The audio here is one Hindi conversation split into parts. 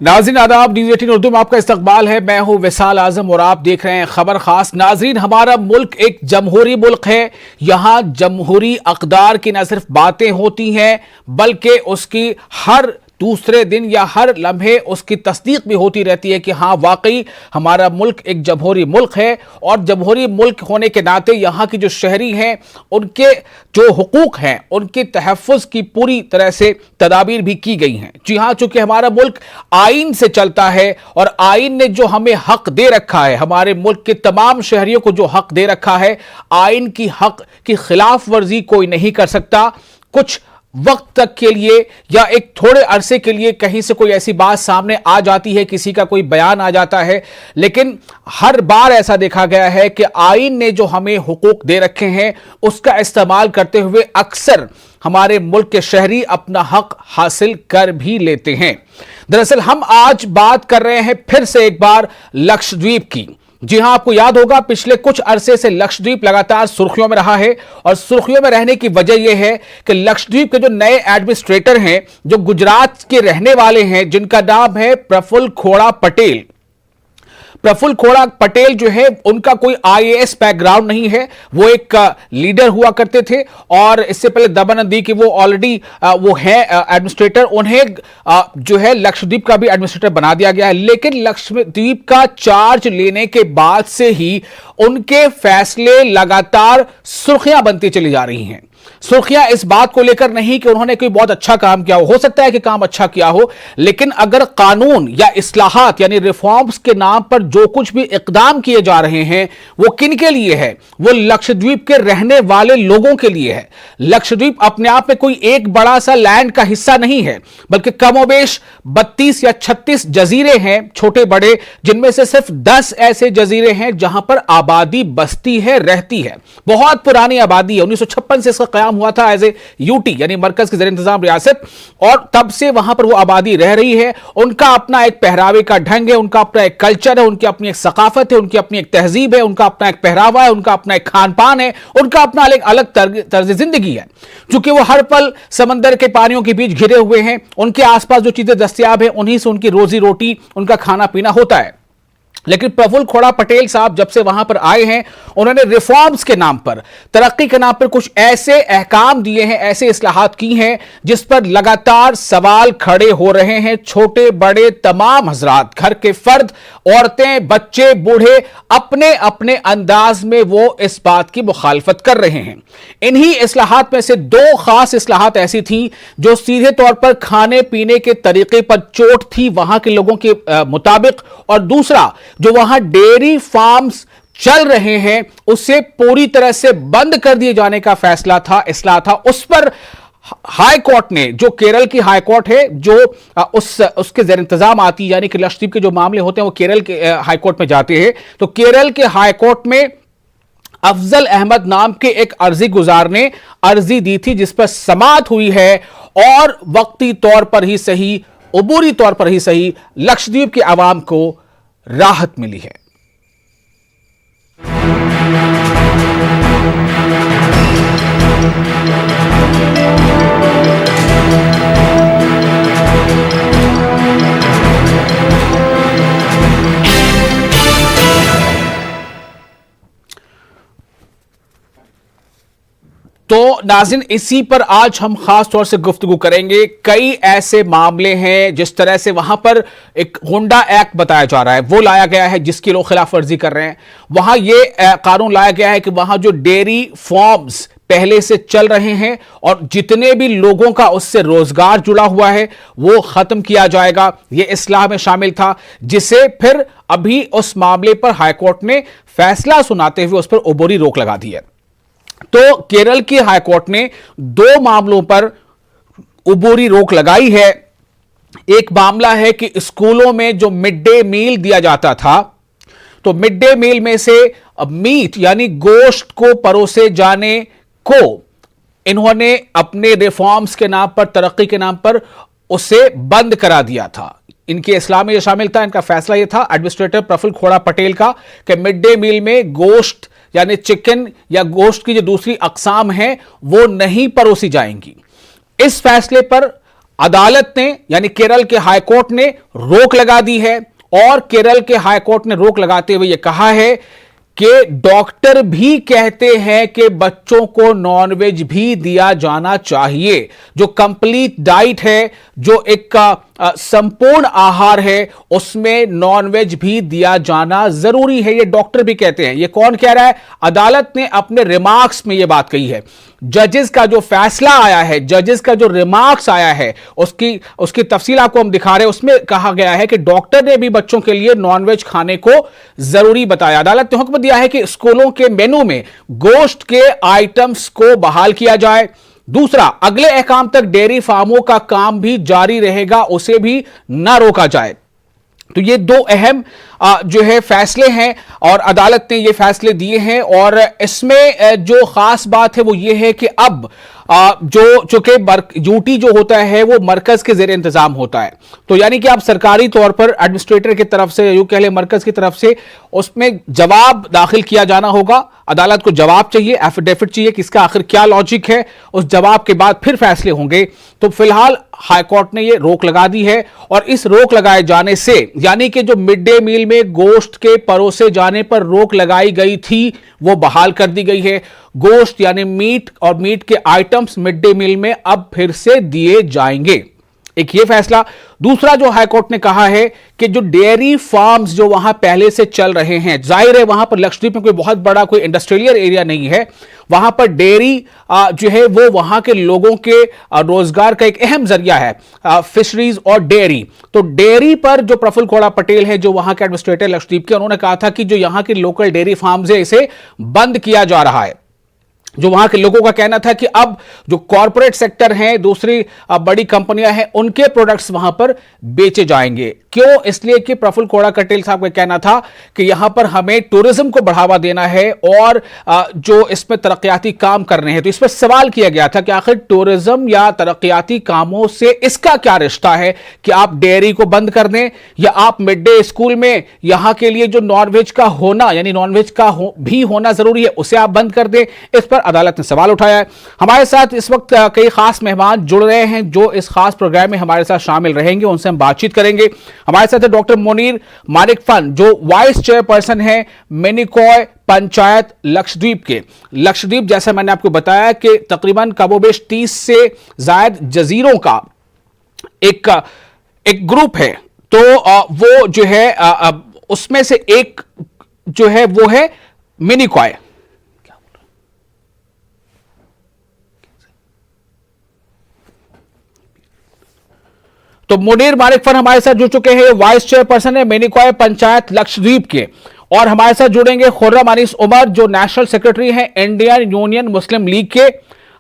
नाज़रीन आदाब, न्यूज़ 18 उर्दू में आपका इस्तकबाल है। मैं हूं विसाल आजम और आप देख रहे हैं खबर खास। नाज़रीन, हमारा मुल्क एक जमहूरी मुल्क है। यहां जमहूरी अक़दार की न सिर्फ बातें होती हैं बल्कि उसकी हर दूसरे दिन या हर लम्हे उसकी तस्दीक भी होती रहती है कि हाँ वाकई हमारा मुल्क एक जमहूरी मुल्क है। और जमहूरी मुल्क होने के नाते यहाँ की जो शहरी हैं उनके जो हुकूक हैं उनके तहफ़्फ़ुज़ की पूरी तरह से तदाबीर भी की गई हैं। जी हाँ, चूंकि हमारा मुल्क आइन से चलता है और आइन ने जो हमें हक दे रखा है, हमारे मुल्क के तमाम शहरियों को जो हक दे रखा है, आइन की हक की खिलाफ वर्जी कोई नहीं कर सकता। कुछ वक्त तक के लिए या एक थोड़े अरसे के लिए कहीं से कोई ऐसी बात सामने आ जाती है, किसी का कोई बयान आ जाता है, लेकिन हर बार ऐसा देखा गया है कि आइन ने जो हमें हुकूक दे रखे हैं उसका इस्तेमाल करते हुए अक्सर हमारे मुल्क के शहरी अपना हक हासिल कर भी लेते हैं। दरअसल हम आज बात कर रहे हैं फिर से एक बार लक्षद्वीप की। जी हां, आपको याद होगा पिछले कुछ अरसे से लक्षद्वीप लगातार सुर्खियों में रहा है और सुर्खियों में रहने की वजह यह है कि लक्षद्वीप के जो नए एडमिनिस्ट्रेटर हैं, जो गुजरात के रहने वाले हैं, जिनका नाम है प्रफुल्ल खोड़ा पटेल। प्रफुल्ल खोड़ा पटेल जो है उनका कोई आईएएस बैकग्राउंड नहीं है, वो एक लीडर हुआ करते थे और इससे पहले दमन दी कि वो ऑलरेडी वो है एडमिनिस्ट्रेटर। उन्हें जो है लक्षद्वीप का भी एडमिनिस्ट्रेटर बना दिया गया है, लेकिन लक्षद्वीप का चार्ज लेने के बाद से ही उनके फैसले लगातार सुर्खियां बनती चली जा रही हैं। सुर्खियां इस बात को लेकर नहीं कि उन्होंने कोई बहुत अच्छा काम किया हो सकता है कि काम अच्छा किया हो, लेकिन अगर कानून या इस्लाहात यानी रिफॉर्म्स के नाम पर जो कुछ भी इकदाम किए जा रहे हैं वो किन के लिए है? वो लक्षद्वीप के रहने वाले लोगों के लिए है। लक्षद्वीप अपने आप में कोई एक बड़ा सा लैंड का हिस्सा नहीं है, बल्कि कमोबेश 32 या 36 जजीरे हैं छोटे बड़े, जिनमें से सिर्फ 10 ऐसे जजीरे हैं जहां पर आबादी बसती है, रहती है। बहुत पुरानी आबादी है, 1956 से इसका कयाम हुआ था एज ए यूटी यानी मरकज के ज़ेर इंतजाम रियासत, और तब से वहां पर वो आबादी रह रही है। उनका अपना एक पहरावे का ढंग है, उनका अपना एक कल्चर है, उनकी अपनी एक सकाफत है, उनकी अपनी एक तहजीब है, उनका अपना एक पहरावा है, उनका अपना एक खान पान है, उनका अपना एक अलग तर्ज जिंदगी है। चूंकि वो हर पल समंदर के पानियों के बीच घिरे हुए हैं, उनके आसपास जो चीजें दस्तयाब है उन्हीं से उनकी रोजी रोटी, उनका खाना पीना होता है। लेकिन प्रफुल्ल खोड़ा पटेल साहब जब से वहां पर आए हैं, उन्होंने रिफॉर्म्स के नाम पर, तरक्की के नाम पर कुछ ऐसे अहकाम दिए हैं, ऐसे इस्लाहात की हैं जिस पर लगातार सवाल खड़े हो रहे हैं। छोटे बड़े तमाम हजरात, घर के फर्द, औरतें, बच्चे, बूढ़े अपने अपने अंदाज में वो इस बात की मुखालफत कर रहे हैं। इन्हीं इस्लाहात में से दो खास इस्लाहात ऐसी थी जो सीधे तौर पर खाने पीने के तरीके पर चोट थी वहां के लोगों के मुताबिक, और दूसरा जो वहां डेयरी फार्म्स चल रहे हैं उसे पूरी तरह से बंद कर दिए जाने का फैसला था, इस्लाह था। उस पर हाई कोर्ट ने, जो केरल की हाई कोर्ट है जो उसके ज़ेर इंतजाम आती है, यानी कि लक्षद्वीप के जो मामले होते हैं वो केरल के हाई कोर्ट में जाते हैं, तो केरल के हाई कोर्ट में अफजल अहमद नाम के एक अर्जी गुजार ने अर्जी दी थी जिस पर समाअत हुई है और वक्ती तौर पर ही सही, अबूरी तौर पर ही सही, लक्षद्वीप की आवाम को राहत मिली है। तो नाज़रीन, इसी पर आज हम खास तौर से गुफ्तगू करेंगे। कई ऐसे मामले हैं जिस तरह से वहां पर एक हुंडा एक्ट बताया जा रहा है, वो लाया गया है जिसकी लोग खिलाफ वर्जी कर रहे हैं। वहां ये कानून लाया गया है कि वहां जो डेयरी फार्म्स पहले से चल रहे हैं और जितने भी लोगों का उससे रोजगार जुड़ा हुआ है वो खत्म किया जाएगा, ये इस्लाह में शामिल था, जिसे फिर अभी उस मामले पर हाईकोर्ट ने फैसला सुनाते हुए उस पर अबूरी रोक लगा दी है। तो केरल की हाईकोर्ट ने दो मामलों पर अबूरी रोक लगाई है। एक मामला है कि स्कूलों में जो मिड डे मील दिया जाता था, तो मिड डे मील में से मीट यानी गोश्त को परोसे जाने को इन्होंने अपने रिफॉर्म्स के नाम पर, तरक्की के नाम पर उसे बंद करा दिया था। इनके इस्लाम में यह शामिल था, इनका फैसला यह था एडमिनिस्ट्रेटर प्रफुल्ल खोड़ा पटेल का कि मिड डे मील में गोश्त यानी चिकन या गोश्त की जो दूसरी अकसाम है वो नहीं परोसी जाएंगी। इस फैसले पर अदालत ने यानी केरल के हाईकोर्ट ने रोक लगा दी है और केरल के हाईकोर्ट ने रोक लगाते हुए यह कहा है कि डॉक्टर भी कहते हैं कि बच्चों को नॉनवेज भी दिया जाना चाहिए। जो कंप्लीट डाइट है, जो एक संपूर्ण आहार है, उसमें नॉनवेज भी दिया जाना जरूरी है, ये डॉक्टर भी कहते हैं। ये कौन कह रहा है? अदालत ने अपने रिमार्क्स में यह बात कही है। जजेस का जो फैसला आया है, जजेस का जो रिमार्क्स आया है, उसकी तफसील आपको हम दिखा रहे हैं। उसमें कहा गया है कि डॉक्टर ने भी बच्चों के लिए नॉनवेज खाने को जरूरी बताया। अदालत ने हुक्म दिया है कि स्कूलों के मेनू में गोश्त के आइटम्स को बहाल किया जाए। दूसरा, अगले अहकाम तक डेयरी फार्मों का काम भी जारी रहेगा, उसे भी ना रोका जाए। तो ये दो अहम जो है फैसले हैं और अदालत ने ये फैसले दिए हैं। और इसमें जो खास बात है वो ये है कि अब जो चूंकि ड्यूटी जो होता है वो मरकज के जेर इंतजाम होता है, तो यानी कि आप सरकारी तौर पर एडमिनिस्ट्रेटर की तरफ से, यूं कह ले मरकज की तरफ से, उसमें जवाब दाखिल किया जाना होगा। अदालत को जवाब चाहिए, एफिडेविट चाहिए कि इसका आखिर क्या लॉजिक है। उस जवाब के बाद फिर फैसले होंगे। तो फिलहाल हाईकोर्ट ने ये रोक लगा दी है और इस रोक लगाए जाने से, यानी कि जो मिड डे मील में गोश्त के परोसे जाने पर रोक लगाई गई थी वो बहाल कर दी गई है। गोश्त यानी मीट और मीट के आइटम्स मिड डे मील में अब फिर से दिए जाएंगे। एक ये फैसला। दूसरा जो हाईकोर्ट ने कहा है कि जो डेयरी फार्म्स जो वहां पहले से चल रहे हैं, जाहिर है वहां पर लक्षद्वीप में कोई बहुत बड़ा कोई इंडस्ट्रियल एरिया नहीं है, वहां पर डेयरी जो है वो वहां के लोगों के रोजगार का एक अहम जरिया है, फिशरीज और डेयरी। तो डेयरी पर जो प्रफुल्ल खोड़ा पटेल है, जो वहां के एडमिनिस्ट्रेटर लक्षद्वीप के, उन्होंने कहा था कि जो यहां के लोकल डेयरी फार्म्स है इसे बंद किया जा रहा है। जो वहां के लोगों का कहना था कि अब जो कॉरपोरेट सेक्टर हैं, दूसरी बड़ी कंपनियां हैं, उनके प्रोडक्ट्स वहां पर बेचे जाएंगे। क्यों? इसलिए कि प्रफुल्ल खोड़ा पटेल साहब का कहना था कि यहां पर हमें टूरिज्म को बढ़ावा देना है और जो इसमें तरक्याती काम करने हैं। तो इस पर सवाल किया गया था कि आखिर टूरिज्म या तरक्याती कामों से इसका क्या रिश्ता है कि आप डेयरी को बंद कर दें या आप मिड डे स्कूल में यहां के लिए जो नॉनवेज का होना यानी नॉनवेज का भी होना जरूरी है उसे आप बंद कर दें। इस पर अदालत ने सवाल उठाया है। हमारे साथ इस वक्त कई खास मेहमान जुड़ रहे हैं जो इस खास प्रोग्राम में हमारे साथ शामिल रहेंगे, उनसे हम बातचीत करेंगे। हमारे साथ है डॉक्टर मुनीर मानिकफन, जो वाइस चेयरपर्सन है मिनिकॉय पंचायत लक्षद्वीप के। लक्षद्वीप, जैसा मैंने आपको बताया कि तकरीबन कमोबेश 30 से जायद जजीरों का एक ग्रुप है। तो वो जो है उसमें से एक जो है वो है मिनिकॉय। तो मुनीर मानिकफन हमारे साथ जुड़ चुके हैं, वाइस चेयरपर्सन है मिनिकॉय पंचायत लक्षद्वीप के। और हमारे साथ जुड़ेंगे खुर्रम अनीस उमर, जो नेशनल सेक्रेटरी हैं इंडियन यूनियन मुस्लिम लीग के।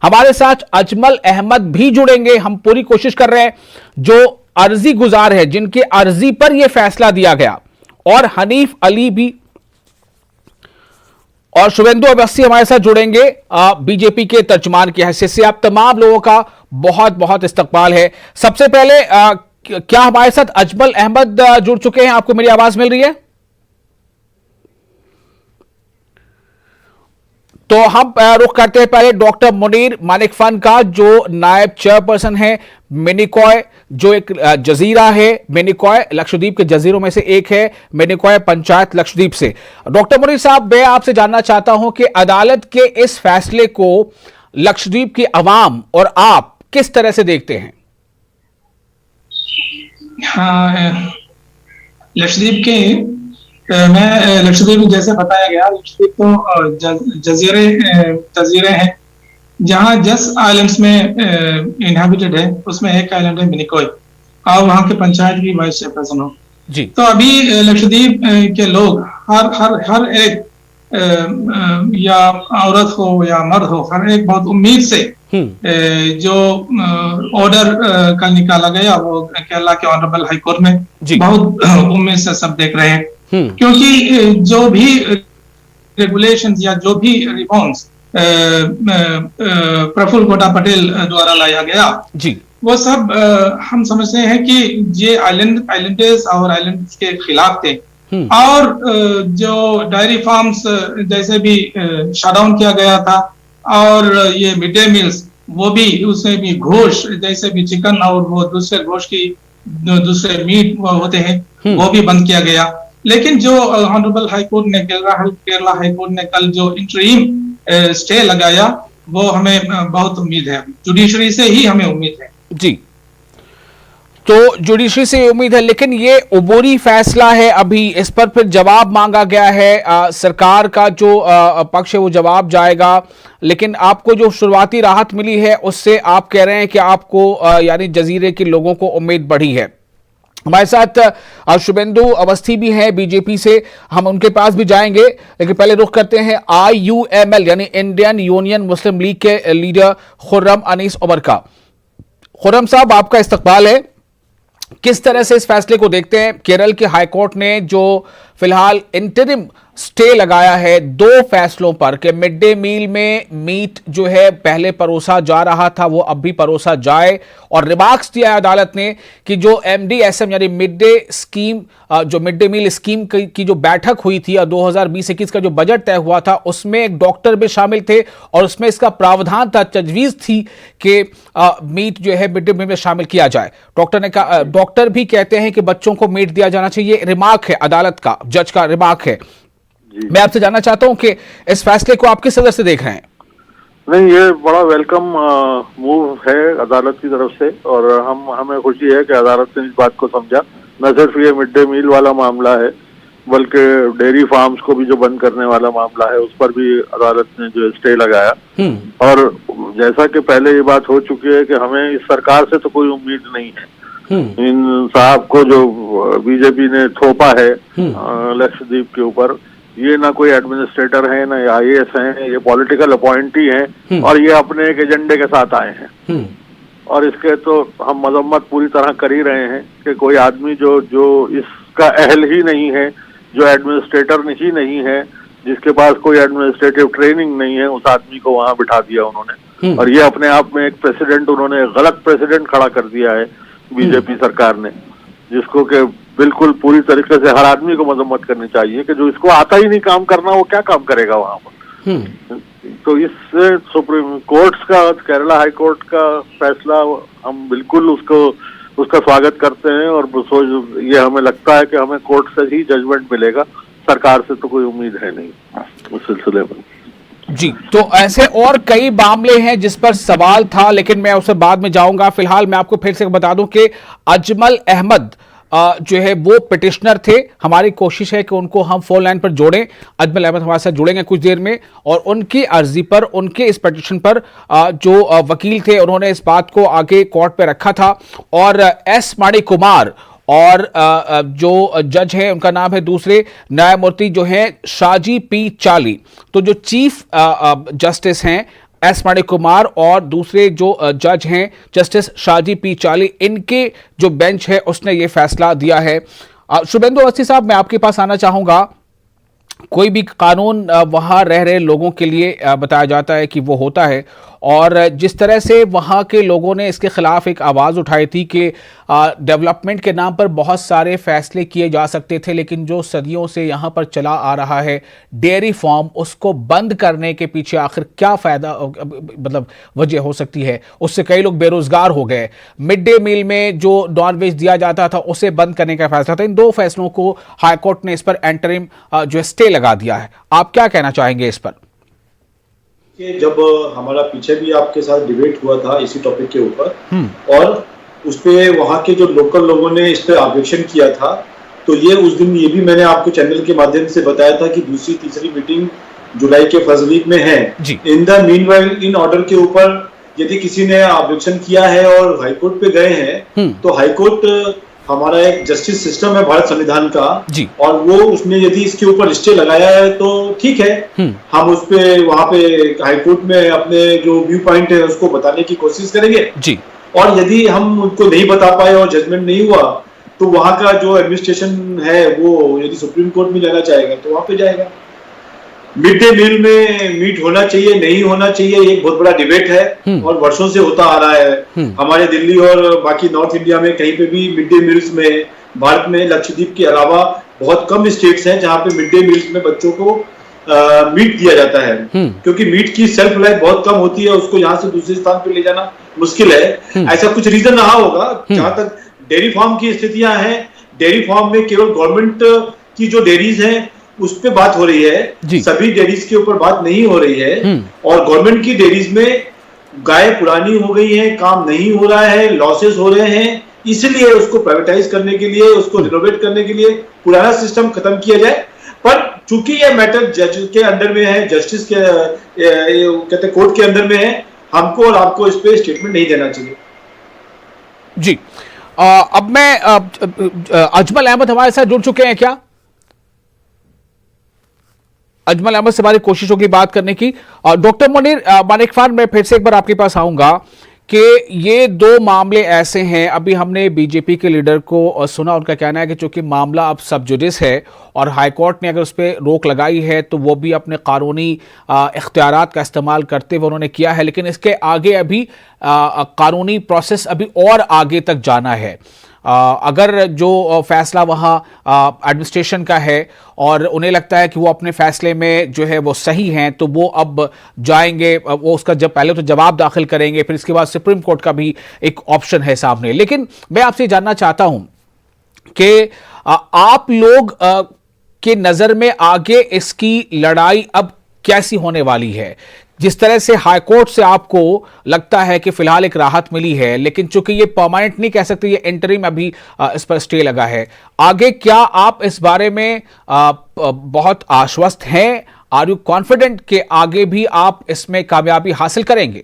हमारे साथ अजमल अहमद भी जुड़ेंगे। हम पूरी कोशिश कर रहे हैं जो अर्जी गुजार है, जिनकी अर्जी पर यह फैसला दिया गया, और हनीफ अली भी और शुभेंदु अवस्थी हमारे साथ जुड़ेंगे बीजेपी के तर्जमान की हैसियत से। आप तमाम लोगों का बहुत बहुत इस्तकबाल है। सबसे पहले क्या हमारे साथ अजमल अहमद जुड़ चुके हैं? आपको मेरी आवाज मिल रही है? तो हम रुख करते हैं पहले डॉक्टर मुनीर मानिकफन का, जो नायब चेयरपर्सन है मिनिकॉय, जो एक जजीरा है। मिनिकॉय लक्षद्वीप के जजीरों में से एक है, मिनिकॉय पंचायत लक्षद्वीप से। डॉक्टर मुनीर साहब, मैं आपसे जानना चाहता हूं कि अदालत के इस फैसले को लक्षद्वीप की अवाम और आप किस तरह से देखते हैं? हाँ, लक्षद्वीप के मैं लक्षद्वीप जैसे बताया गया, लक्षद्वीप तो जजीरे हैं जहाँ 10 आइलैंड्स में इनहैबिटेड है। उसमें एक आइलैंड है मिनिकॉय और वहाँ के पंचायत की वाइस चेयरपर्सन हो जी। तो अभी लक्षद्वीप के लोग हर एक या औरत हो या मर्द हो, हर एक बहुत उम्मीद से जो ऑर्डर कल निकाला गया वो केरला के ऑनरेबल हाई कोर्ट में बहुत उम्मीद से सब देख रहे हैं। क्योंकि जो भी रेगुलेशंस या जो भी रिफॉर्म्स प्रफुल्ल खोड़ा पटेल द्वारा लाया गया जी, वो सब हम समझते हैं कि ये आइलैंडर्स और आइलैंड्स के खिलाफ थे। और जो डायरी फार्म्स जैसे भी शट डाउन किया गया था और ये मिड डे मील्स वो भी उसमें भी गोश्त जैसे भी चिकन और वो दूसरे गोश्त की दूसरे मीट वो होते हैं, वो भी बंद किया गया। लेकिन जो ऑनरेबल हाई कोर्ट ने केरला हाई कोर्ट ने कल जो इंटरिम स्टे लगाया, वो हमें बहुत उम्मीद है, जुडिशरी से ही हमें उम्मीद है। जी, तो जुडिशरी से उम्मीद है, लेकिन ये उबूरी फैसला है, अभी इस पर फिर जवाब मांगा गया है। सरकार का जो पक्ष है वो जवाब जाएगा, लेकिन आपको जो शुरुआती राहत मिली है उससे आप कह रहे हैं कि आपको यानी जजीरे के लोगों को उम्मीद बढ़ी है। हमारे साथ शुभेंदु अवस्थी भी हैं बीजेपी से, हम उनके पास भी जाएंगे, लेकिन पहले रुख करते हैं IUML यानी इंडियन यूनियन मुस्लिम लीग के लीडर खुर्रम अनीस उमर का। खुर्रम साहब, आपका इस्तकबाल है। किस तरह से इस फैसले को देखते हैं? केरल के हाईकोर्ट ने जो फिलहाल इंटरिम स्टे लगाया है 2 फैसलों पर कि मिड डे मील में मीट जो है पहले परोसा जा रहा था वो अब भी परोसा जाए, और रिमार्क्स दिया है अदालत ने कि जो MDSM यानी मिड डे स्कीम, जो मिड डे मील स्कीम की जो बैठक हुई थी 2020-21 का जो बजट तय हुआ था उसमें एक डॉक्टर भी शामिल थे और उसमें इसका प्रावधान था, तजवीज थी कि मीट जो है मिड डे मील में शामिल किया जाए। डॉक्टर भी कहते हैं कि बच्चों को मीट दिया जाना चाहिए। रिमार्क है अदालत का, जज का रिमार्क है। मैं आपसे जानना चाहता हूं कि इस फैसले को आप किस तरह से देख रहे हैं? नहीं, ये बड़ा वेलकम मूव है अदालत की तरफ से, और हमें खुशी है कि अदालत ने इस बात को समझा। न सिर्फ ये मिड डे मील वाला मामला है, बल्कि डेयरी फार्म्स को भी जो बंद करने वाला मामला है उस पर भी अदालत ने जो स्टे लगाया। और जैसा कि पहले ये बात हो चुकी है कि हमें इस सरकार से तो कोई उम्मीद नहीं है। इन साहब को जो बीजेपी ने थोपा है लक्षद्वीप के ऊपर, ये ना कोई एडमिनिस्ट्रेटर है ना IAS हैं, ये पॉलिटिकल अपॉइंटी हैं और ये अपने एक एजेंडे के साथ आए हैं। और इसके तो हम मजम्मत पूरी तरह कर ही रहे हैं कि कोई आदमी जो इसका अहल ही नहीं है, जो एडमिनिस्ट्रेटर ही नहीं है, जिसके पास कोई एडमिनिस्ट्रेटिव ट्रेनिंग नहीं है, उस आदमी को वहां बिठा दिया उन्होंने। और ये अपने आप में एक प्रेसिडेंट, उन्होंने गलत प्रेसिडेंट खड़ा कर दिया है बीजेपी सरकार ने, जिसको कि बिल्कुल पूरी तरीके से हर आदमी को मजम्मत करनी चाहिए कि जो इसको आता ही नहीं काम करना वो क्या काम करेगा वहां पर। तो इससे सुप्रीम कोर्ट का, केरला हाई कोर्ट का फैसला हम बिल्कुल उसका स्वागत करते हैं, और ये हमें लगता है कि हमें कोर्ट से ही जजमेंट मिलेगा, सरकार से तो कोई उम्मीद है नहीं उस सिलसिले में। जी, तो ऐसे और कई मामले हैं जिस पर सवाल था, लेकिन मैं उससे बाद में जाऊंगा। फिलहाल मैं आपको फिर से बता दूं कि अजमल अहमद जो है वो पिटिशनर थे। हमारी कोशिश है कि उनको हम फोन लाइन पर जोड़ें। अजमल अहमद हमारे साथ जुड़ेंगे कुछ देर में, और उनकी अर्जी पर, उनके इस पिटिशन पर जो वकील थे उन्होंने इस बात को आगे कोर्ट पे रखा था। और S मणि कुमार और जो जज है उनका नाम है दूसरे न्यायमूर्ति जो है शाजी P चाली। तो जो चीफ जस्टिस हैं S मणि कुमार और दूसरे जो जज हैं जस्टिस शाजी P चाली, इनके जो बेंच है उसने ये फैसला दिया है। शुभेंदु अवस्थी साहब, मैं आपके पास आना चाहूंगा। कोई भी कानून वहां रह रहे लोगों के लिए बताया जाता है कि वो होता है, और जिस तरह से वहाँ के लोगों ने इसके खिलाफ एक आवाज़ उठाई थी कि डेवलपमेंट के नाम पर बहुत सारे फैसले किए जा सकते थे, लेकिन जो सदियों से यहाँ पर चला आ रहा है डेयरी फार्म, उसको बंद करने के पीछे आखिर क्या फ़ायदा, मतलब वजह हो सकती है? उससे कई लोग बेरोजगार हो गए। मिड डे मील में जो नॉनवेज दिया जाता था उसे बंद करने का फैसला था। इन 2 फैसलों को हाईकोर्ट ने इस पर एंटरिम जो स्टे लगा दिया है। आप क्या कहना चाहेंगे इस पर? कि जब हमारा पीछे भी आपके साथ डिबेट हुआ था इसी टॉपिक के ऊपर, और उस पे वहाँ के जो लोकल लोगों ने इस पे ऑब्जेक्शन किया था, तो ये उस दिन ये भी मैंने आपको चैनल के माध्यम से बताया था कि दूसरी तीसरी मीटिंग जुलाई के फर्स्ट वीक में है। In the meanwhile in order के ऊपर यदि किसी ने ऑब्जेक्शन किया है और हाईकोर्ट पे गए हैं, तो हाईकोर्ट हमारा एक जस्टिस सिस्टम है भारत संविधान का, और वो उसने यदि इसके ऊपर स्टे लगाया है तो ठीक है, हम उस पे वहां पे हाईकोर्ट में अपने जो व्यू पॉइंट है उसको बताने की कोशिश करेंगे जी। और यदि हम उनको नहीं बता पाए और जजमेंट नहीं हुआ, तो वहां का जो एडमिनिस्ट्रेशन है वो यदि सुप्रीम कोर्ट में लेना चाहेगा तो वहां पे जाएगा। मिड डे मील में मीट होना चाहिए नहीं होना चाहिए, एक बहुत बड़ा डिबेट है और वर्षों से होता आ रहा है। हमारे दिल्ली और बाकी नॉर्थ इंडिया में कहीं पे भी मिड डे मील्स में, भारत में लक्षद्वीप के अलावा बहुत कम स्टेट्स हैं जहां पे मिड डे मील्स में बच्चों को मीट दिया जाता है, क्योंकि मीट की शेल्फ लाइफ बहुत कम होती है, उसको यहाँ से दूसरे स्थान पे ले जाना मुश्किल है। ऐसा कुछ रीजन रहा होगा। जहां तक डेयरी फार्म की स्थितियां हैं, डेयरी फार्म में केवल गवर्नमेंट की जो डेयरीज हैं उस पे बात हो रही है, सभी डेयरीज के ऊपर बात नहीं हो रही है। और गवर्नमेंट की डेयरीज में गाय पुरानी हो गई है, काम नहीं हो रहा है, लॉसेस हो रहे हैं, इसलिए उसको प्राइवेटाइज करने के लिए, उसको रिनोवेट करने के लिए पुराना सिस्टम खत्म किया जाए। पर चूंकि यह मैटर जज के अंडर में है, जस्टिस के कहते कोर्ट के अंदर में है, हमको और आपको इस पे स्टेटमेंट नहीं देना चाहिए। जी, अब मैं अजमल अहमद हमारे साथ जुड़ चुके हैं क्या? अजमल अहमद से हमारी कोशिश होगी बात करने की। डॉक्टर मुनीर मानिक खान, मैं फिर से एक बार आपके पास आऊंगा कि ये दो मामले ऐसे हैं, अभी हमने बीजेपी के लीडर को सुना, उनका कहना है कि चूंकि मामला अब सब जुडिस है और हाईकोर्ट ने अगर उस पर रोक लगाई है तो वो भी अपने कानूनी इख्तियारात का इस्तेमाल करते हुए उन्होंने किया है, लेकिन इसके आगे अभी कानूनी प्रोसेस अभी और आगे तक जाना है। अगर जो फैसला वहाँ एडमिनिस्ट्रेशन का है और उन्हें लगता है कि वो अपने फैसले में जो है वो सही हैं, तो वो अब जाएंगे, वो उसका जब पहले तो जवाब दाखिल करेंगे, फिर इसके बाद सुप्रीम कोर्ट का भी एक ऑप्शन है सामने। लेकिन मैं आपसे जानना चाहता हूं कि आप लोग के नज़र में आगे इसकी लड़ाई अब कैसी होने वाली है? जिस तरह से हाईकोर्ट से आपको लगता है कि फिलहाल एक राहत मिली है, लेकिन चूंकि ये परमानेंट नहीं कह सकते, ये इंटरिम अभी इस पर स्टे लगा है, आगे क्या आप इस बारे में बहुत आश्वस्त हैं? आर यू कॉन्फिडेंट कि आगे भी आप इसमें कामयाबी हासिल करेंगे?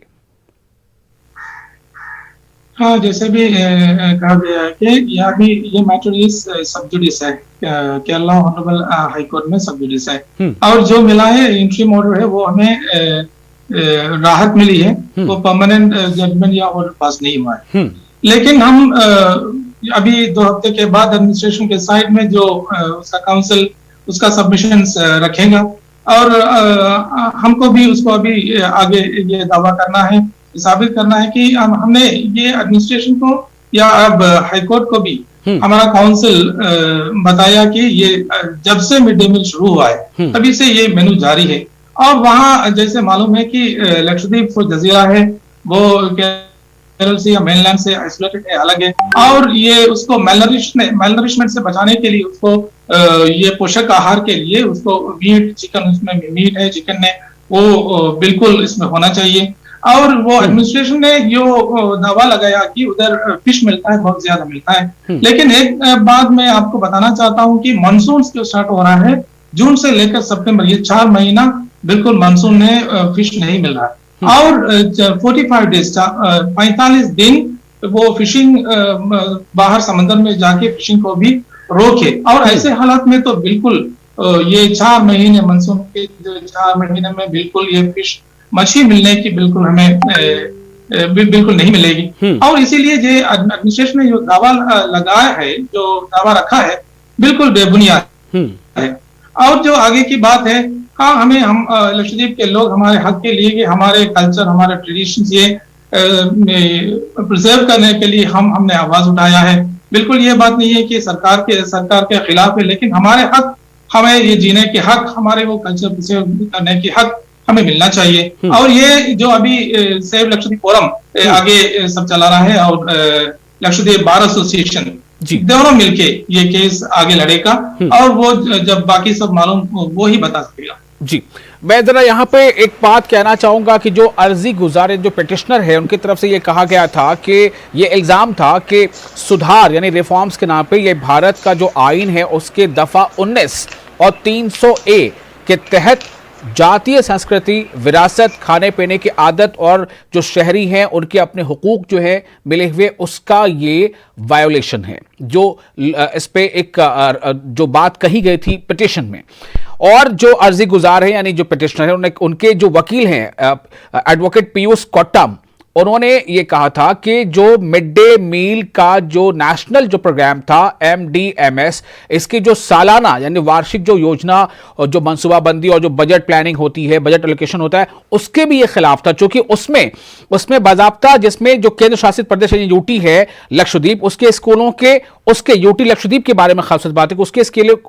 हाँ, जैसे भी कहा गया है कि यहाँ भी ये मैटर इज सब जुडिस है, केरला ऑनरेबल हाई कोर्ट में सब जुडिस है, और जो मिला है इंटरिम ऑर्डर है वो हमें राहत मिली है, वो परमानेंट जजमेंट या ऑर्डर पास नहीं हुआ है। लेकिन हम अभी 2 हफ्ते के बाद एडमिनिस्ट्रेशन के साइड में जो उसका काउंसिल उसका सबमिशंस रखेगा, और हमको भी उसको अभी आगे ये दावा करना है, साबित करना है कि हमने ये एडमिनिस्ट्रेशन को या अब हाईकोर्ट को भी हमारा काउंसिल बताया कि ये जब से मिड डे मील शुरू हुआ है तभी से ये मेनू जारी है। और वहाँ जैसे मालूम है कि लक्षद्वीप जो जजीरा है वो केरल से या मेनलैंड से आइसोलेटेड है, अलग है, और ये उसको मेलनरिशमेंट से बचाने के लिए उसको ये पोषक आहार के लिए उसको मीट, चिकन, उसमें मीट है, चिकन है, वो बिल्कुल इसमें होना चाहिए। और वो एडमिनिस्ट्रेशन ने जो दावा लगाया कि उधर फिश मिलता है, बहुत ज्यादा मिलता है, लेकिन एक बात मैं आपको बताना चाहता हूँ कि मानसून जो स्टार्ट हो रहा है जून से लेकर सितंबर, ये 4 महीना बिल्कुल मानसून में फिश नहीं मिल रहा है, और 45 डेज 45 दिन वो फिशिंग बाहर समंदर में जाके फिशिंग को भी रोके। और ऐसे हालात में तो बिल्कुल ये 4 महीने मानसून के 4 महीने में बिल्कुल ये फिश मछली मिलने की बिल्कुल हमें बिल्कुल नहीं मिलेगी। और इसीलिए जो एडमिनिस्ट्रेशन ने जो दावा लगाया है, जो दावा रखा है, बिल्कुल बेबुनियाद है। और जो आगे की बात है, हाँ, हम लक्षद्वीप के लोग हमारे हक के लिए, हमारे कल्चर, हमारे ट्रेडिशंस ये प्रिजर्व करने के लिए हमने आवाज उठाया है। बिल्कुल ये बात नहीं है कि सरकार के खिलाफ है, लेकिन हमारे हक, हमें ये जीने के हक, हमारे वो कल्चर प्रिजर्व करने के हक हमें मिलना चाहिए। और ये जो अभी सेव लक्षद्वीप फोरम आगे सब चला रहा है, और लक्षद्वीप बार एसोसिएशन, दोनों मिलके ये केस आगे लड़ेगा, और वो जब बाकी सब मालूम वो ही बता सकेगा। जी, मैं जरा यहाँ पे एक बात कहना चाहूंगा कि जो अर्जी गुजारे, जो पिटिशनर है, उनकी तरफ से ये कहा गया था कि ये इल्जाम था कि सुधार यानी रिफॉर्म्स के नाम पे ये भारत का जो आईन है उसके दफा 19 और 300A के तहत जातीय संस्कृति, विरासत, खाने पीने की आदत और जो शहरी हैं उनके अपने हुकूक जो है मिले हुए, उसका ये वायोलेशन है, जो इस पे एक जो बात कही गई थी पिटिशन में। और जो अर्जी गुजार है यानी जो पिटिशनर है, उनके जो वकील हैं एडवोकेट पीयूष कोट्टम, उन्होंने ये कहा था कि जो मिड डे मील का जो नेशनल जो प्रोग्राम था MDMS, इसकी जो सालाना यानी वार्षिक जो योजना और जो मनसूबाबंदी और जो बजट प्लानिंग होती है, बजट एलोकेशन होता है, उसके भी ये खिलाफ था, क्योंकि उसमें बाजाब्ता जिसमें जो केंद्र शासित प्रदेश यूटी है लक्षद्वीप, उसके स्कूलों के उसके यूटी लक्षद्वीप के बारे में खास बात है कि उसके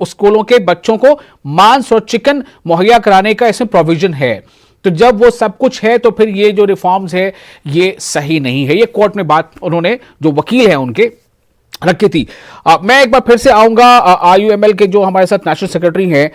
स्कूलों के बच्चों को मांस और चिकन मुहैया कराने का इसमें प्रोविजन है। तो जब वो सब कुछ है तो फिर ये जो रिफॉर्म्स है ये सही नहीं है। ये कोर्ट में बात उन्होंने जो वकील हैं उनके रखी थी। मैं एक बार फिर से आऊंगा IUML के जो हमारे साथ नेशनल सेक्रेटरी हैं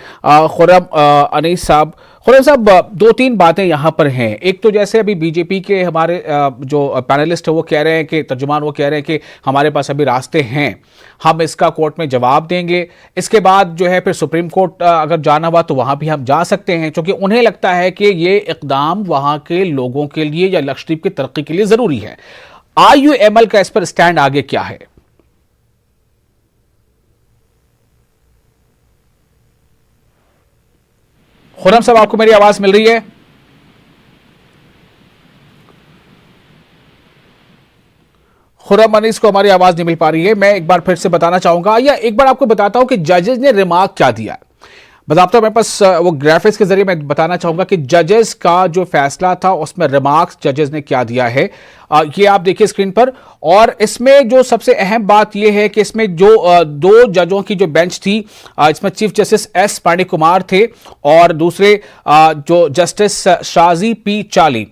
खुर्रम अनीस साहब। खुर्रम साहब, दो तीन बातें यहां पर हैं। एक तो जैसे अभी बीजेपी के हमारे जो पैनलिस्ट है वो कह रहे हैं कि तर्जुमान वो कह रहे हैं कि हमारे पास अभी रास्ते हैं, हम इसका कोर्ट में जवाब देंगे। इसके बाद जो है फिर सुप्रीम कोर्ट अगर जाना हुआ तो वहां भी हम जा सकते हैं, क्योंकि उन्हें लगता है कि ये इकदाम वहां के लोगों के लिए या लक्षद्वीप की तरक्की के लिए जरूरी है। IUML का इस पर स्टैंड आगे क्या है? खुर्रम साहब, आपको मेरी आवाज मिल रही है? खुर्रम अनीस को हमारी आवाज नहीं मिल पा रही है। मैं एक बार फिर से बताना चाहूंगा, या एक बार आपको बताता हूं कि जजेस ने रिमार्क क्या दिया। बताता हूं, मेरे पास वो ग्राफिक्स के जरिए मैं बताना चाहूंगा कि जजेस का जो फैसला था उसमें रिमार्क्स जजेस ने क्या दिया है। ये आप देखिए स्क्रीन पर। और इसमें जो सबसे अहम बात यह है कि इसमें जो दो जजों की जो बेंच थी, इसमें chief justice S Pandey Kumar थे और दूसरे जो जस्टिस शाजी P चाली।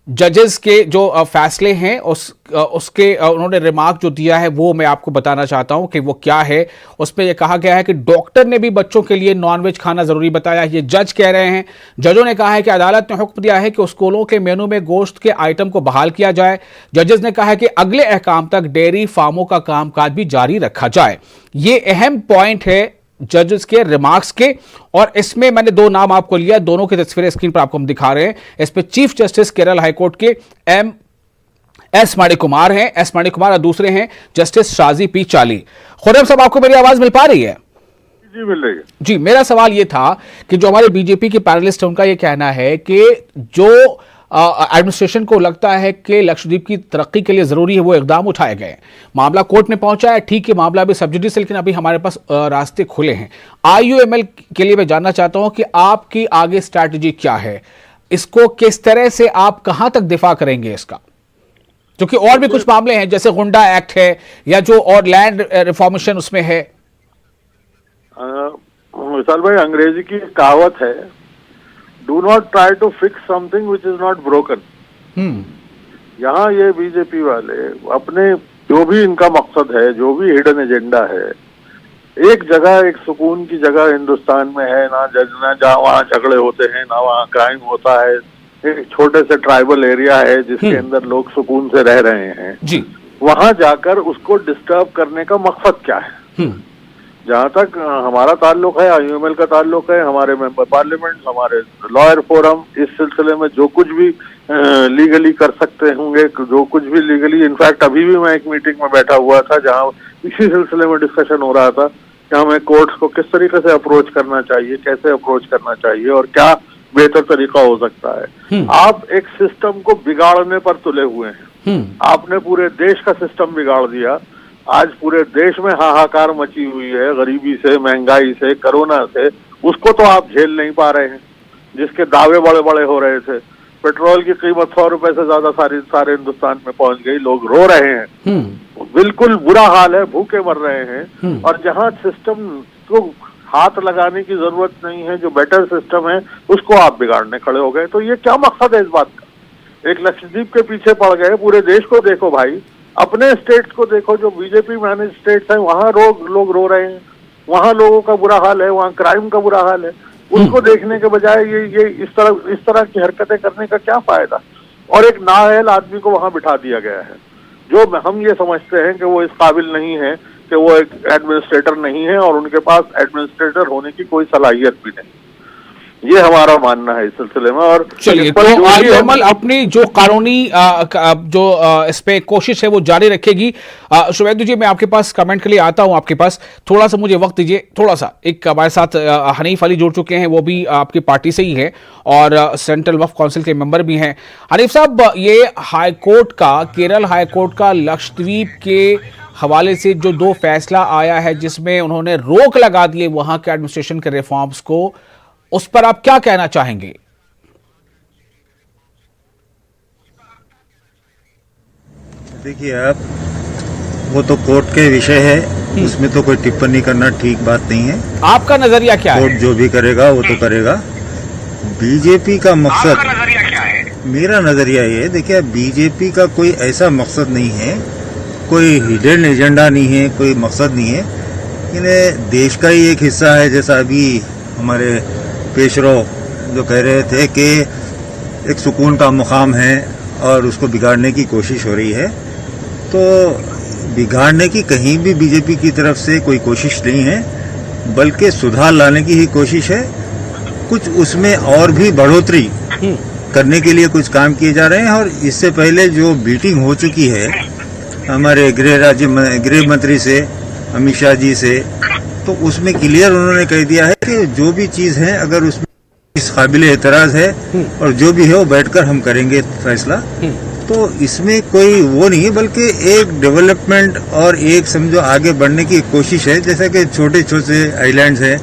जजेस के जो फैसले हैं उसके उन्होंने रिमार्क जो दिया है वो मैं आपको बताना चाहता हूं कि वो क्या है। उसमें यह कहा गया है कि डॉक्टर ने भी बच्चों के लिए नॉनवेज खाना जरूरी बताया, ये जज कह रहे हैं। जजों ने कहा है कि अदालत ने हुक्म दिया है कि स्कूलों के मेनू में गोश्त के आइटम को बहाल किया जाए। जजेस ने कहा है कि अगले अहकाम तक डेयरी फार्मों का कामकाज भी जारी रखा जाए। ये अहम पॉइंट है जजेस के रिमार्क्स के। और इसमें मैंने दो नाम आपको लिया, दोनों की तस्वीरें स्क्रीन पर आपको हम दिखा रहे हैं। इस पे चीफ जस्टिस केरल हाईकोर्ट के S पांडे कुमार हैं, S पांडे कुमार, और दूसरे हैं जस्टिस शाजी P चाली। खुर्रम साहब, आपको मेरी आवाज मिल पा रही है? जी, मिल रही है। जी, मेरा सवाल यह था कि जो हमारे बीजेपी के पैनलिस्ट हैं उनका यह कहना है कि जो एडमिनिस्ट्रेशन को लगता है कि लक्षद्वीप की तरक्की के लिए जरूरी है वो इकदाम उठाए गए। मामला कोर्ट में पहुंचा है, ठीक है, मामला अभी सब जुडिस, लेकिन अभी हमारे पास रास्ते खुले हैं। IUML के लिए मैं जानना चाहता हूं कि आपकी आगे स्ट्रैटेजी क्या है, इसको किस तरह से आप कहां तक दिफा करेंगे इसका, क्योंकि और भी कुछ मामले हैं जैसे गुंडा एक्ट है या जो और लैंड रिफॉर्मेशन उसमें है। विशाल भाई, अंग्रेजी की कहावत है, do not try to fix something which is not broken. यहाँ ये बीजेपी वाले अपने जो भी इनका मकसद है, जो भी हिडन एजेंडा है, एक जगह, एक सुकून की जगह हिंदुस्तान में है ना, जहाँ वहाँ झगड़े होते हैं, ना वहाँ क्राइम होता है, एक छोटे से ट्राइबल एरिया है जिसके अंदर लोग सुकून से रह रहे हैं जी, वहां जाकर उसको डिस्टर्ब करने का मकसद क्या है। जहां तक हमारा ताल्लुक है, IUML का ताल्लुक है, हमारे मेंबर पार्लियामेंट, हमारे लॉयर फोरम इस सिलसिले में जो कुछ भी लीगली कर सकते होंगे, जो कुछ भी लीगली, इनफैक्ट अभी भी मैं एक मीटिंग में बैठा हुआ था जहां इसी सिलसिले में डिस्कशन हो रहा था कि हमें कोर्ट्स को किस तरीके से अप्रोच करना चाहिए, कैसे अप्रोच करना चाहिए और क्या बेहतर तरीका हो सकता है। आप एक सिस्टम को बिगाड़ने पर तुले हुए हैं। आपने पूरे देश का सिस्टम बिगाड़ दिया। आज पूरे देश में हाहाकार मची हुई है, गरीबी से, महंगाई से, कोरोना से, उसको तो आप झेल नहीं पा रहे हैं, जिसके दावे बड़े बड़े हो रहे थे। पेट्रोल की कीमत 100 रुपए से ज्यादा सारे हिंदुस्तान में पहुंच गई, लोग रो रहे हैं, बिल्कुल बुरा हाल है, भूखे मर रहे हैं। और जहां सिस्टम को हाथ लगाने की जरूरत नहीं है, जो बेटर सिस्टम है, उसको आप बिगाड़ने खड़े हो गए। तो ये क्या मकसद है इस बात का? एक लक्षद्वीप के पीछे पड़ गए। पूरे देश को देखो भाई, अपने स्टेट्स को देखो, जो बीजेपी मैनेज स्टेट्स हैं, वहां लोग रो रहे हैं, वहां लोगों का बुरा हाल है, वहां क्राइम का बुरा हाल है। उसको देखने के बजाय ये इस तरह की हरकतें करने का क्या फायदा? और एक नाअहल आदमी को वहां बिठा दिया गया है, जो हम ये समझते हैं कि वो इस काबिल नहीं है, कि वो एक एडमिनिस्ट्रेटर नहीं है और उनके पास एडमिनिस्ट्रेटर होने की कोई सलाहियत भी नहीं। ये हमारा मानना है इस सिलसिले में। और चलिए, इस पर तो जो भी आलमल अपनी जो कानूनी इस पे कोशिश है वो जारी रखेगी। शुभेंदु जी, मैं आपके पास कमेंट के लिए आता हूं, आपके पास थोड़ा सा मुझे वक्त दीजिए। थोड़ा सा एक हमारे साथ हनीफ अली जुड़ चुके हैं, वो भी आपकी पार्टी से ही है और सेंट्रल वक्फ काउंसिल के मेंबर भी हैं। हनीफ साहब, ये हाईकोर्ट का, केरल हाईकोर्ट का लक्षद्वीप के हवाले से जो 2 फैसला आया है जिसमें उन्होंने रोक लगा दी है वहां के एडमिनिस्ट्रेशन के रिफॉर्म्स को, उस पर आप क्या कहना चाहेंगे? देखिए, आप वो तो कोर्ट के विषय है, उसमें तो कोई टिप्पणी करना ठीक बात नहीं है। आपका नजरिया क्या है? कोर्ट जो भी करेगा वो तो करेगा। बीजेपी का मकसद, मेरा नजरिया ये है, देखिए बीजेपी का कोई ऐसा मकसद नहीं है, कोई हिडन एजेंडा नहीं है, कोई मकसद नहीं है। इन्हें देश का ही एक हिस्सा है, जैसा अभी हमारे पेशरो जो कह रहे थे कि एक सुकून का मुकाम है और उसको बिगाड़ने की कोशिश हो रही है। तो बिगाड़ने की कहीं भी बीजेपी की तरफ से कोई कोशिश नहीं है, बल्कि सुधार लाने की ही कोशिश है। कुछ उसमें और भी बढ़ोतरी करने के लिए कुछ काम किए जा रहे हैं। और इससे पहले जो मीटिंग हो चुकी है हमारे गृह मंत्री से, अमित शाह जी से, तो उसमें क्लियर उन्होंने कह दिया है कि जो भी चीज है, अगर उसमें इस काबिल एतराज है और जो भी है वो बैठकर हम करेंगे फैसला। तो इसमें कोई वो नहीं है, बल्कि एक डेवलपमेंट और एक समझो आगे बढ़ने की कोशिश है। जैसा कि छोटे छोटे आइलैंड्स हैं,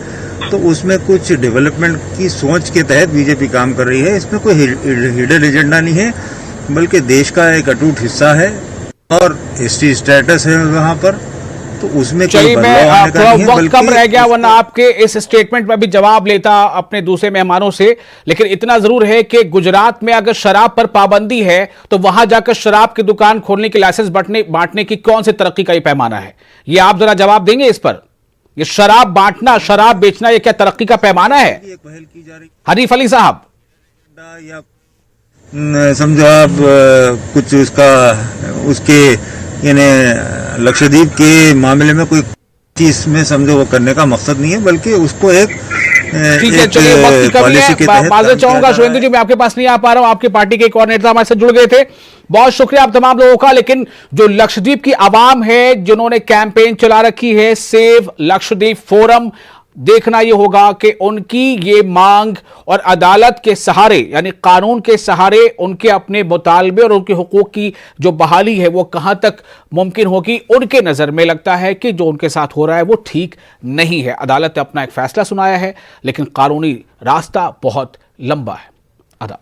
तो उसमें कुछ डेवलपमेंट की सोच के तहत बीजेपी काम कर रही है। इसमें कोई हिडन एजेंडा नहीं है, बल्कि देश का एक अटूट हिस्सा है और एसटी स्टेटस है वहां पर, तो उसमें चलिए, मैं थोड़ा वक्त कम रह गया, वरना आपके इस स्टेटमेंट में भी जवाब लेता अपने दूसरे मेहमानों से। लेकिन इतना जरूर है कि गुजरात में अगर शराब पर पाबंदी है तो वहां जाकर शराब की दुकान खोलने की लाइसेंस बांटने की कौन सी तरक्की का ये पैमाना है? ये आप जरा जवाब देंगे इस पर। ये शराब बांटना, शराब बेचना, ये क्या तरक्की का पैमाना है? पहल की जा रही हनीफ अली साहब, या समझो आप कुछ उसके यानी लक्षद्वीप के मामले में कोई चीज में समझो वो करने का मकसद नहीं है, बल्कि उसको एक ठीक है। चलिए, वक्त की कमी है, माजरत चाहूंगा शुभेंदु जी, मैं आपके पास नहीं आ पा रहा हूं। आपकी पार्टी के एक और नेता हमारे साथ जुड़ गए थे, बहुत शुक्रिया आप तमाम लोगों का। लेकिन जो लक्षद्वीप की आवाम है जिन्होंने कैंपेन चला रखी है सेव लक्षद्वीप फोरम, देखना यह होगा कि उनकी ये मांग और अदालत के सहारे, यानी कानून के सहारे, उनके अपने मुतालबे और उनके हुकूक की जो बहाली है वो कहां तक मुमकिन होगी। उनके नजर में लगता है कि जो उनके साथ हो रहा है वो ठीक नहीं है। अदालत ने अपना एक फैसला सुनाया है, लेकिन कानूनी रास्ता बहुत लंबा है। अदा